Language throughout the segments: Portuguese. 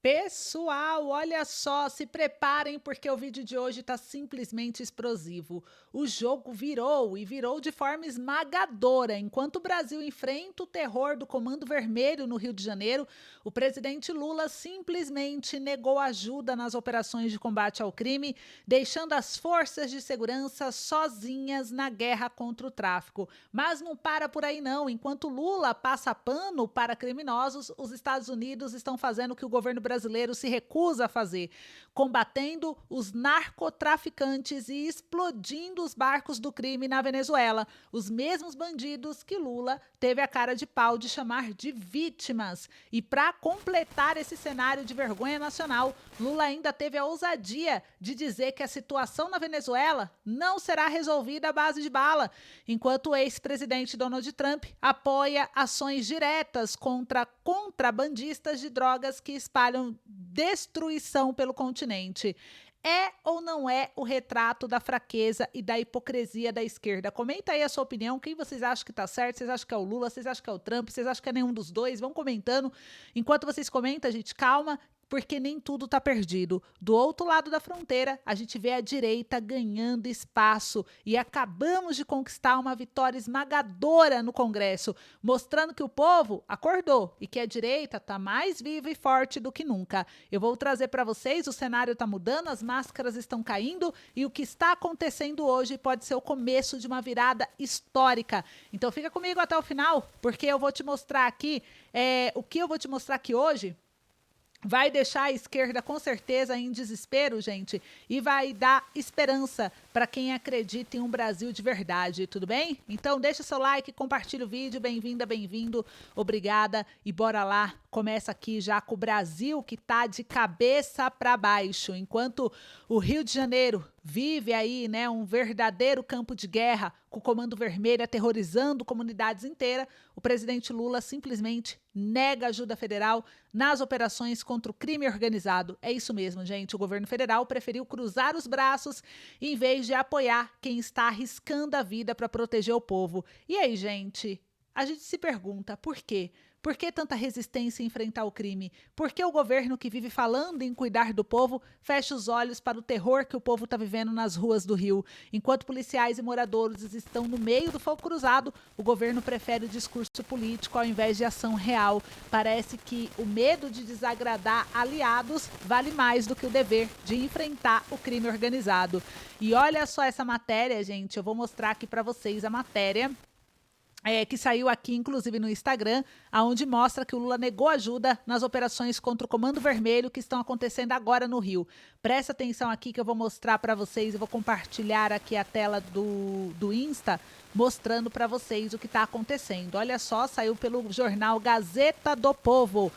Pessoal, olha só, se preparem porque o vídeo de hoje está simplesmente explosivo. O jogo virou e virou de forma esmagadora. Enquanto o Brasil enfrenta o terror do Comando Vermelho no Rio de Janeiro, o presidente Lula simplesmente negou ajuda nas operações de combate ao crime, deixando as forças de segurança sozinhas na guerra contra o tráfico. Mas não para por aí não. Enquanto Lula passa pano para criminosos, os Estados Unidos estão fazendo o que o governo brasileiro se recusa a fazer, combatendo os narcotraficantes e explodindo os barcos do crime na Venezuela, os mesmos bandidos que Lula teve a cara de pau de chamar de vítimas. E para completar esse cenário de vergonha nacional, Lula ainda teve a ousadia de dizer que a situação na Venezuela não será resolvida à base de bala, enquanto o ex-presidente Donald Trump apoia ações diretas contra contrabandistas de drogas que espalham destruição pelo continente. É ou não é o retrato da fraqueza e da hipocrisia da esquerda? Comenta aí a sua opinião, quem vocês acham que está certo, vocês acham que é o Lula, vocês acham que é o Trump, vocês acham que é nenhum dos dois? Vão comentando. Enquanto vocês comentam, gente, calma, porque nem tudo está perdido. Do outro lado da fronteira, a gente vê a direita ganhando espaço e acabamos de conquistar uma vitória esmagadora no Congresso, mostrando que o povo acordou e que a direita está mais viva e forte do que nunca. Eu vou trazer para vocês, o cenário está mudando, as máscaras estão caindo e o que está acontecendo hoje pode ser o começo de uma virada histórica. Então fica comigo até o final, porque eu vou te mostrar aqui, o que eu vou te mostrar aqui hoje vai deixar a esquerda com certeza em desespero, gente, e vai dar esperança para quem acredita em um Brasil de verdade, tudo bem? Então deixa seu like, compartilha o vídeo, bem-vinda, bem-vindo, obrigada e bora lá. Começa aqui já com o Brasil que tá de cabeça para baixo, enquanto o Rio de Janeiro vive aí, né, um verdadeiro campo de guerra, com o Comando Vermelho aterrorizando comunidades inteiras, o presidente Lula simplesmente nega ajuda federal nas operações contra o crime organizado. É isso mesmo, gente, o governo federal preferiu cruzar os braços em vez de apoiar quem está arriscando a vida para proteger o povo. E aí, gente, a gente se pergunta por quê? Por que tanta resistência em enfrentar o crime? Por que o governo que vive falando em cuidar do povo fecha os olhos para o terror que o povo está vivendo nas ruas do Rio? Enquanto policiais e moradores estão no meio do fogo cruzado, o governo prefere o discurso político ao invés de ação real. Parece que o medo de desagradar aliados vale mais do que o dever de enfrentar o crime organizado. E olha só essa matéria, gente, eu vou mostrar aqui para vocês a matéria que saiu aqui, inclusive, no Instagram, onde mostra que o Lula negou ajuda nas operações contra o Comando Vermelho que estão acontecendo agora no Rio. Presta atenção aqui que eu vou mostrar para vocês, eu vou compartilhar aqui a tela do Insta, mostrando para vocês o que está acontecendo. Olha só, saiu pelo jornal Gazeta do Povo.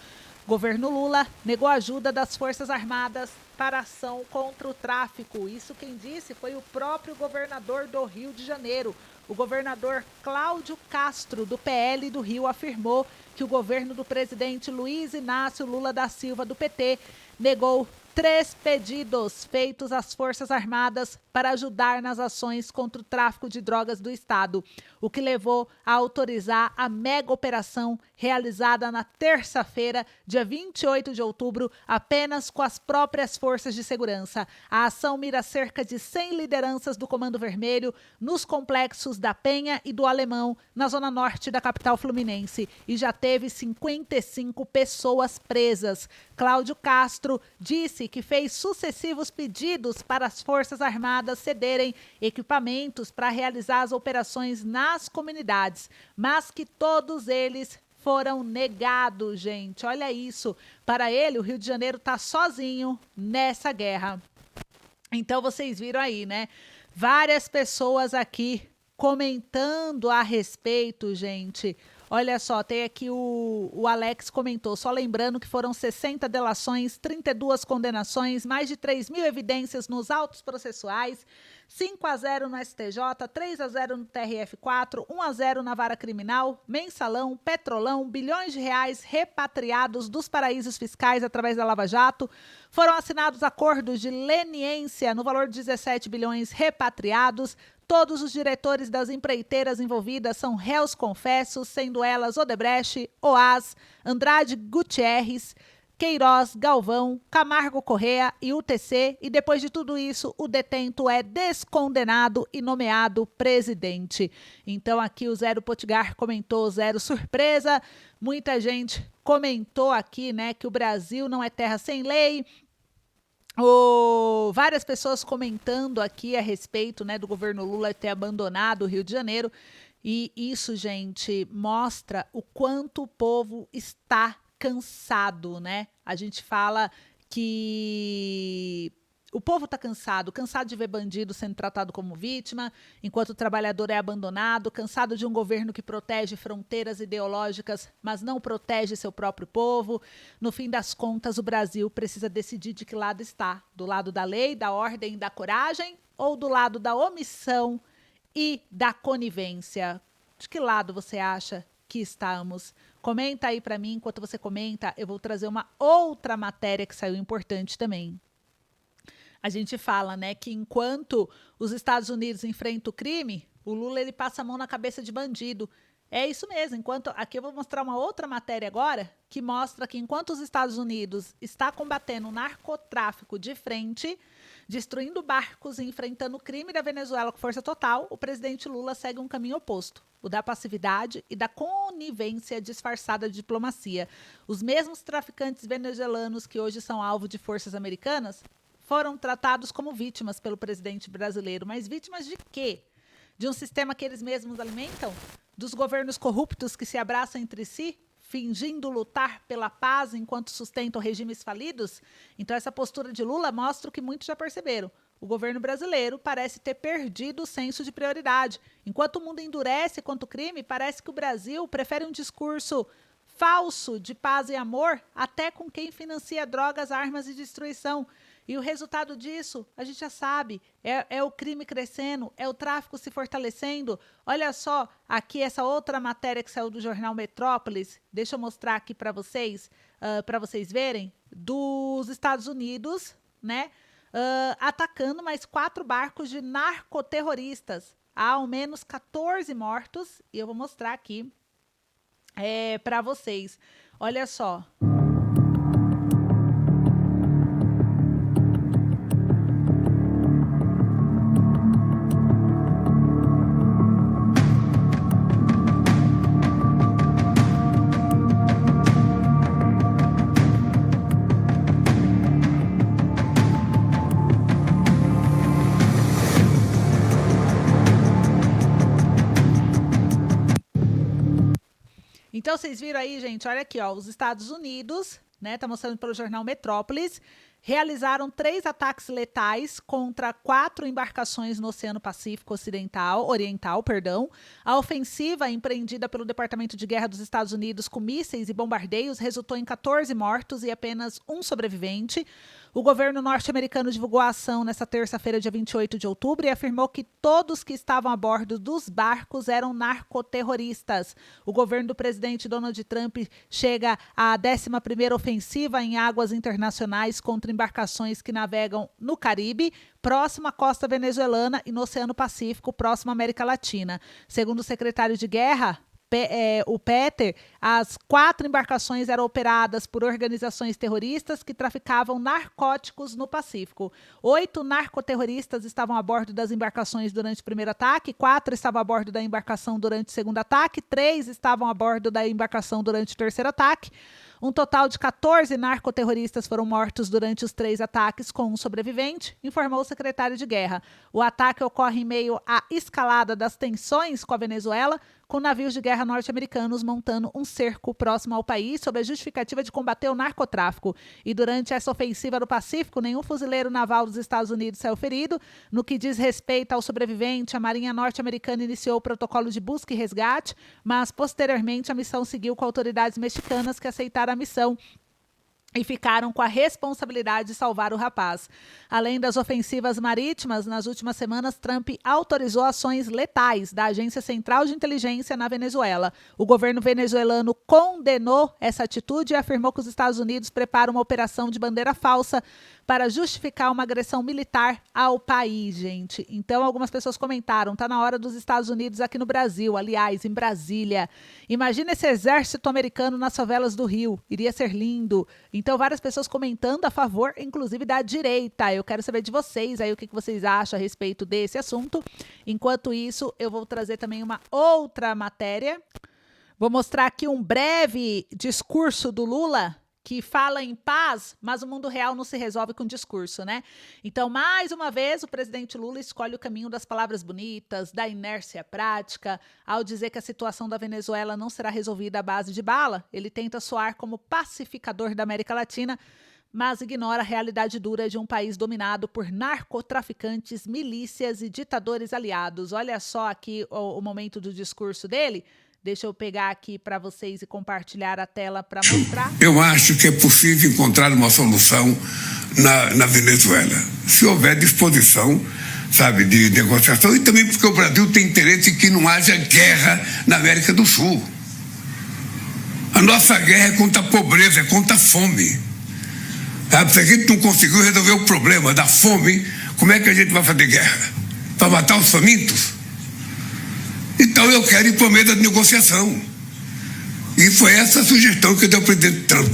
Governo Lula negou ajuda das Forças Armadas para ação contra o tráfico. Isso quem disse foi o próprio governador do Rio de Janeiro. O governador Cláudio Castro, do PL do Rio, afirmou que o governo do presidente Luiz Inácio Lula da Silva, do PT, negou 3 pedidos feitos às Forças Armadas para ajudar nas ações contra o tráfico de drogas do Estado, o que levou a autorizar a mega operação realizada na terça-feira, dia 28 de outubro, apenas com as próprias forças de segurança. A ação mira cerca de 100 lideranças do Comando Vermelho nos complexos da Penha e do Alemão, na zona norte da capital fluminense, e já teve 55 pessoas presas. Cláudio Castro disse que fez sucessivos pedidos para as Forças Armadas cederem equipamentos para realizar as operações nas comunidades, mas que todos eles foram negados, gente. Olha isso. Para ele, o Rio de Janeiro está sozinho nessa guerra. Então, vocês viram aí, né? Várias pessoas aqui comentando a respeito, gente. Olha só, tem aqui o Alex comentou, só lembrando que foram 60 delações, 32 condenações, mais de 3 mil evidências nos autos processuais, 5-0 no STJ, 3-0 no TRF4, 1-0 na vara criminal, mensalão, petrolão, bilhões de reais repatriados dos paraísos fiscais através da Lava Jato. Foram assinados acordos de leniência no valor de 17 bilhões repatriados. Todos os diretores das empreiteiras envolvidas são réus confessos, sendo elas Odebrecht, Oas, Andrade Gutierrez, Queiroz, Galvão, Camargo Correa e UTC, e depois de tudo isso, o detento é descondenado e nomeado presidente. Então aqui o Zero Potiguar comentou, zero surpresa, muita gente comentou aqui, né, que o Brasil não é terra sem lei. Várias pessoas comentando aqui a respeito, né, do governo Lula ter abandonado o Rio de Janeiro, e isso, gente, mostra o quanto o povo está cansado, né? A gente fala que o povo está cansado de ver bandido sendo tratado como vítima, enquanto o trabalhador é abandonado, cansado de um governo que protege fronteiras ideológicas, mas não protege seu próprio povo. No fim das contas, o Brasil precisa decidir de que lado está, do lado da lei, da ordem, da coragem, ou do lado da omissão e da conivência. De que lado você acha que estamos? Comenta aí para mim. Enquanto você comenta, eu vou trazer uma outra matéria que saiu importante também. A gente fala, né, que enquanto os Estados Unidos enfrentam o crime, o Lula ele passa a mão na cabeça de bandido. É isso mesmo. Aqui eu vou mostrar uma outra matéria agora que mostra que enquanto os Estados Unidos está combatendo o narcotráfico de frente, destruindo barcos e enfrentando o crime da Venezuela com força total, o presidente Lula segue um caminho oposto, o da passividade e da conivência disfarçada de diplomacia. Os mesmos traficantes venezuelanos que hoje são alvo de forças americanas foram tratados como vítimas pelo presidente brasileiro. Mas vítimas de quê? De um sistema que eles mesmos alimentam? Dos governos corruptos que se abraçam entre si, fingindo lutar pela paz enquanto sustentam regimes falidos? Então essa postura de Lula mostra o que muitos já perceberam. O governo brasileiro parece ter perdido o senso de prioridade. Enquanto o mundo endurece contra o crime, parece que o Brasil prefere um discurso falso de paz e amor até com quem financia drogas, armas e destruição. E o resultado disso, a gente já sabe, é o crime crescendo, é o tráfico se fortalecendo. Olha só, aqui essa outra matéria que saiu do jornal Metrópolis, deixa eu mostrar aqui para vocês verem, dos Estados Unidos, né, atacando mais 4 barcos de narcoterroristas. Há ao menos 14 mortos, e eu vou mostrar aqui para vocês. Olha só. Então, vocês viram aí, gente, olha aqui, ó, os Estados Unidos, né, tá mostrando pelo jornal Metrópolis, realizaram 3 ataques letais contra 4 embarcações no Oceano Pacífico Oriental. A ofensiva empreendida pelo Departamento de Guerra dos Estados Unidos com mísseis e bombardeios resultou em 14 mortos e apenas um sobrevivente. O governo norte-americano divulgou a ação nesta terça-feira, dia 28 de outubro, e afirmou que todos que estavam a bordo dos barcos eram narcoterroristas. O governo do presidente Donald Trump chega à 11ª ofensiva em águas internacionais contra embarcações que navegam no Caribe, próximo à costa venezuelana e no Oceano Pacífico, próximo à América Latina. Segundo o secretário de Guerra, o Peter, as 4 embarcações eram operadas por organizações terroristas que traficavam narcóticos no Pacífico. 8 narcoterroristas estavam a bordo das embarcações durante o primeiro ataque, 4 estavam a bordo da embarcação durante o segundo ataque, 3 estavam a bordo da embarcação durante o terceiro ataque. Um total de 14 narcoterroristas foram mortos durante os 3 ataques, com um sobrevivente, informou o secretário de Guerra. O ataque ocorre em meio à escalada das tensões com a Venezuela, com navios de guerra norte-americanos montando um cerco próximo ao país sob a justificativa de combater o narcotráfico. E durante essa ofensiva no Pacífico, nenhum fuzileiro naval dos Estados Unidos saiu ferido. No que diz respeito ao sobrevivente, a Marinha norte-americana iniciou o protocolo de busca e resgate, mas posteriormente a missão seguiu com autoridades mexicanas que aceitaram a missão e ficaram com a responsabilidade de salvar o rapaz. Além das ofensivas marítimas, nas últimas semanas, Trump autorizou ações letais da Agência Central de Inteligência na Venezuela. O governo venezuelano condenou essa atitude e afirmou que os Estados Unidos preparam uma operação de bandeira falsa para justificar uma agressão militar ao país, gente. Então, algumas pessoas comentaram, tá na hora dos Estados Unidos aqui no Brasil, aliás, em Brasília. Imagina esse exército americano nas favelas do Rio, iria ser lindo. Então, Então, várias pessoas comentando a favor, inclusive da direita. Eu quero saber de vocês aí o que vocês acham a respeito desse assunto. Enquanto isso, eu vou trazer também uma outra matéria. Vou mostrar aqui um breve discurso do Lula, que fala em paz, mas o mundo real não se resolve com discurso, né? Então, mais uma vez, o presidente Lula escolhe o caminho das palavras bonitas, da inércia prática. Ao dizer que a situação da Venezuela não será resolvida à base de bala, ele tenta soar como pacificador da América Latina, mas ignora a realidade dura de um país dominado por narcotraficantes, milícias e ditadores aliados. Olha só aqui o momento do discurso dele. Deixa eu pegar aqui para vocês e compartilhar a tela para mostrar. Eu acho que é possível encontrar uma solução na Venezuela, se houver disposição, sabe, de negociação, e também porque o Brasil tem interesse em que não haja guerra na América do Sul. A nossa guerra é contra a pobreza, é contra a fome. Sabe? Se a gente não conseguiu resolver o problema da fome, como é que a gente vai fazer guerra? Para matar os famintos? Então eu quero ir para a mesa de negociação. E foi essa a sugestão que deu o presidente Trump.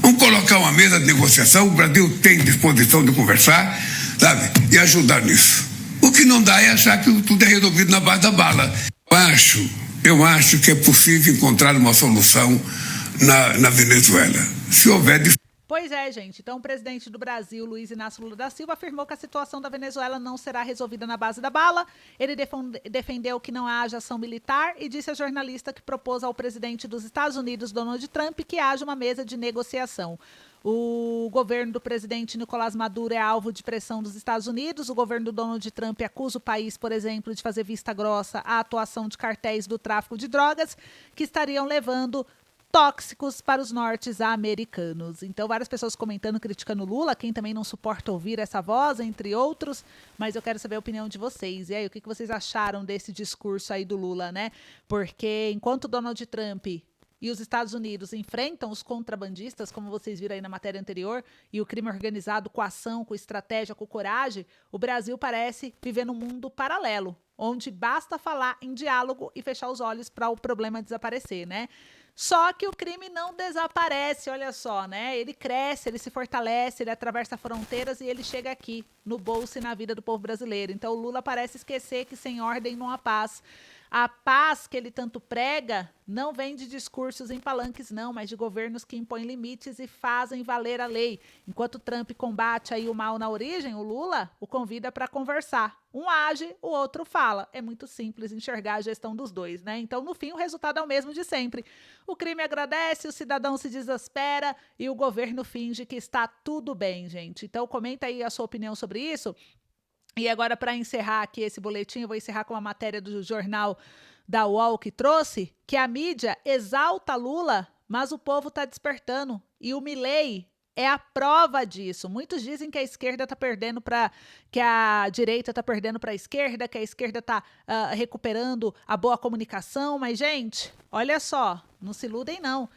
Vamos colocar uma mesa de negociação, o Brasil tem disposição de conversar, sabe, e ajudar nisso. O que não dá é achar que tudo é resolvido na base da bala. Eu acho que é possível encontrar uma solução na Venezuela, se houver. Pois é, gente. Então, o presidente do Brasil, Luiz Inácio Lula da Silva, afirmou que a situação da Venezuela não será resolvida na base da bala. Ele defendeu que não haja ação militar e disse a jornalista que propôs ao presidente dos Estados Unidos, Donald Trump, que haja uma mesa de negociação. O governo do presidente Nicolás Maduro é alvo de pressão dos Estados Unidos. O governo do Donald Trump acusa o país, por exemplo, de fazer vista grossa à atuação de cartéis do tráfico de drogas que estariam levando tóxicos para os norte-americanos. Então, várias pessoas comentando, criticando Lula, quem também não suporta ouvir essa voz, entre outros, mas eu quero saber a opinião de vocês. E aí, o que vocês acharam desse discurso aí do Lula, né? Porque enquanto Donald Trump e os Estados Unidos enfrentam os contrabandistas, como vocês viram aí na matéria anterior, e o crime organizado com ação, com estratégia, com coragem, o Brasil parece viver num mundo paralelo, onde basta falar em diálogo e fechar os olhos para o problema desaparecer, né? Só que o crime não desaparece, olha só, né? Ele cresce, ele se fortalece, ele atravessa fronteiras e ele chega aqui, no bolso e na vida do povo brasileiro. Então o Lula parece esquecer que sem ordem não há paz. A paz que ele tanto prega não vem de discursos em palanques, não, mas de governos que impõem limites e fazem valer a lei. Enquanto Trump combate aí o mal na origem, o Lula o convida para conversar. Um age, o outro fala. É muito simples enxergar a gestão dos dois, né? Então, no fim, o resultado é o mesmo de sempre. O crime agradece, o cidadão se desespera e o governo finge que está tudo bem, gente. Então, comenta aí a sua opinião sobre isso. E agora, para encerrar aqui esse boletim, eu vou encerrar com uma matéria do jornal da UOL que trouxe, que a mídia exalta Lula, mas o povo está despertando. E o Milei é a prova disso. Muitos dizem que a esquerda está perdendo que a direita está perdendo para a esquerda, que a esquerda está recuperando a boa comunicação. Mas, gente, olha só, não se iludem não.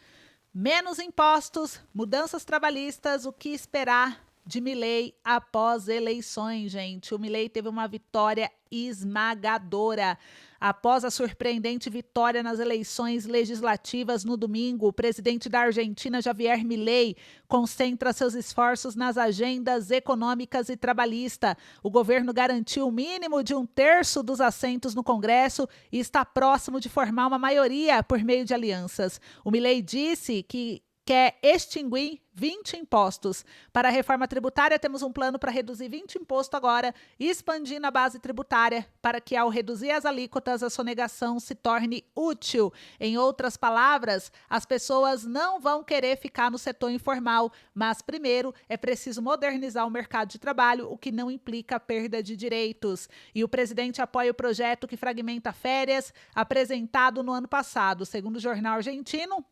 Menos impostos, mudanças trabalhistas, o que esperar de Milei após eleições, gente. O Milei teve uma vitória esmagadora. Após a surpreendente vitória nas eleições legislativas no domingo, o presidente da Argentina, Javier Milei, concentra seus esforços nas agendas econômicas e trabalhista. O governo garantiu o mínimo de 1/3 dos assentos no Congresso e está próximo de formar uma maioria por meio de alianças. O Milei disse que quer extinguir 20 impostos. Para a reforma tributária, temos um plano para reduzir 20 impostos agora, expandindo a base tributária para que, ao reduzir as alíquotas, a sonegação se torne útil. Em outras palavras, as pessoas não vão querer ficar no setor informal, mas, primeiro, é preciso modernizar o mercado de trabalho, o que não implica perda de direitos. E o presidente apoia o projeto que fragmenta férias, apresentado no ano passado. Segundo o jornal argentino,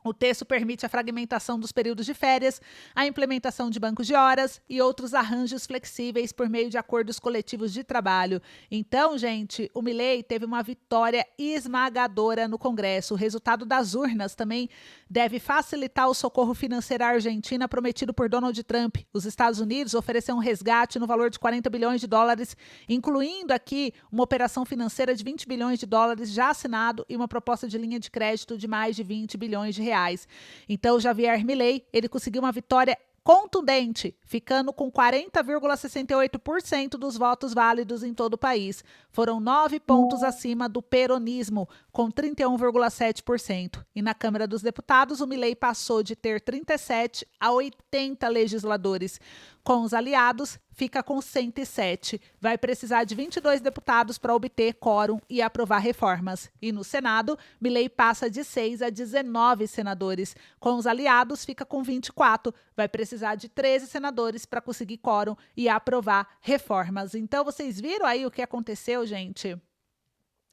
o texto permite a fragmentação dos períodos de férias, a implementação de bancos de horas e outros arranjos flexíveis por meio de acordos coletivos de trabalho. Então, gente, o Milei teve uma vitória esmagadora no Congresso. O resultado das urnas também deve facilitar o socorro financeiro à Argentina prometido por Donald Trump. Os Estados Unidos ofereceram um resgate no valor de 40 bilhões de dólares, incluindo aqui uma operação financeira de 20 bilhões de dólares já assinado e uma proposta de linha de crédito de mais de 20 bilhões de reais. reais. Então, Javier Milei, ele conseguiu uma vitória contundente, ficando com 40,68% dos votos válidos em todo o país. Foram 9 pontos acima do peronismo, com 31,7%. E na Câmara dos Deputados, o Milei passou de ter 37 a 80 legisladores. Com os aliados, fica com 107. Vai precisar de 22 deputados para obter quórum e aprovar reformas. E no Senado, Milei passa de 6 a 19 senadores. Com os aliados, fica com 24. Vai precisar de 13 senadores para conseguir quórum e aprovar reformas. Então, vocês viram aí o que aconteceu, gente?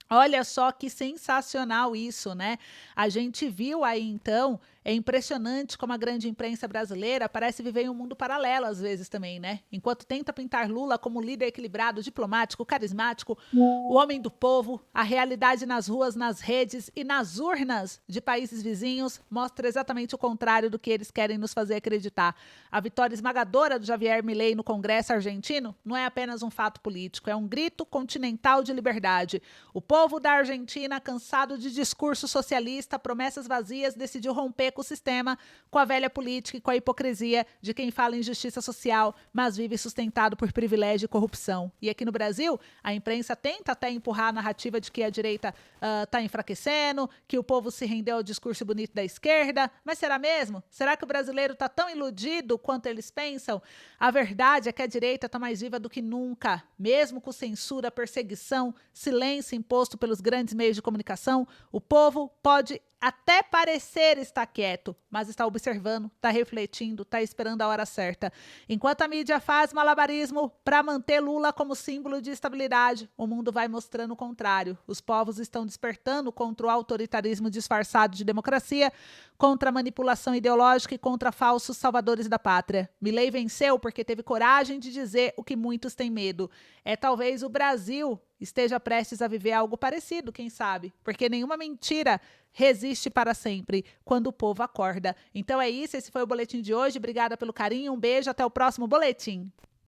Olha só que sensacional isso, né? A gente viu aí, então, é impressionante como a grande imprensa brasileira parece viver em um mundo paralelo às vezes também, né? Enquanto tenta pintar Lula como líder equilibrado, diplomático, carismático, o homem do povo, a realidade nas ruas, nas redes e nas urnas de países vizinhos mostra exatamente o contrário do que eles querem nos fazer acreditar. A vitória esmagadora do Javier Milei no Congresso argentino não é apenas um fato político, é um grito continental de liberdade. O povo da Argentina, cansado de discurso socialista, promessas vazias, decidiu romper com o sistema, com a velha política e com a hipocrisia de quem fala em justiça social, mas vive sustentado por privilégio e corrupção. E aqui no Brasil, a imprensa tenta até empurrar a narrativa de que a direita está enfraquecendo, que o povo se rendeu ao discurso bonito da esquerda. Mas será mesmo? Será que o brasileiro está tão iludido quanto eles pensam? A verdade é que a direita está mais viva do que nunca, mesmo com censura, perseguição, silêncio imposto pelos grandes meios de comunicação. O povo pode até parecer estar quieto, mas está observando, está refletindo, está esperando a hora certa. Enquanto a mídia faz malabarismo para manter Lula como símbolo de estabilidade, o mundo vai mostrando o contrário. Os povos estão despertando contra o autoritarismo disfarçado de democracia, contra a manipulação ideológica e contra falsos salvadores da pátria. Milei venceu porque teve coragem de dizer o que muitos têm medo. Talvez o Brasil esteja prestes a viver algo parecido, quem sabe? Porque nenhuma mentira resiste para sempre quando o povo acorda. Então é isso, esse foi o boletim de hoje. Obrigada pelo carinho, um beijo, até o próximo boletim.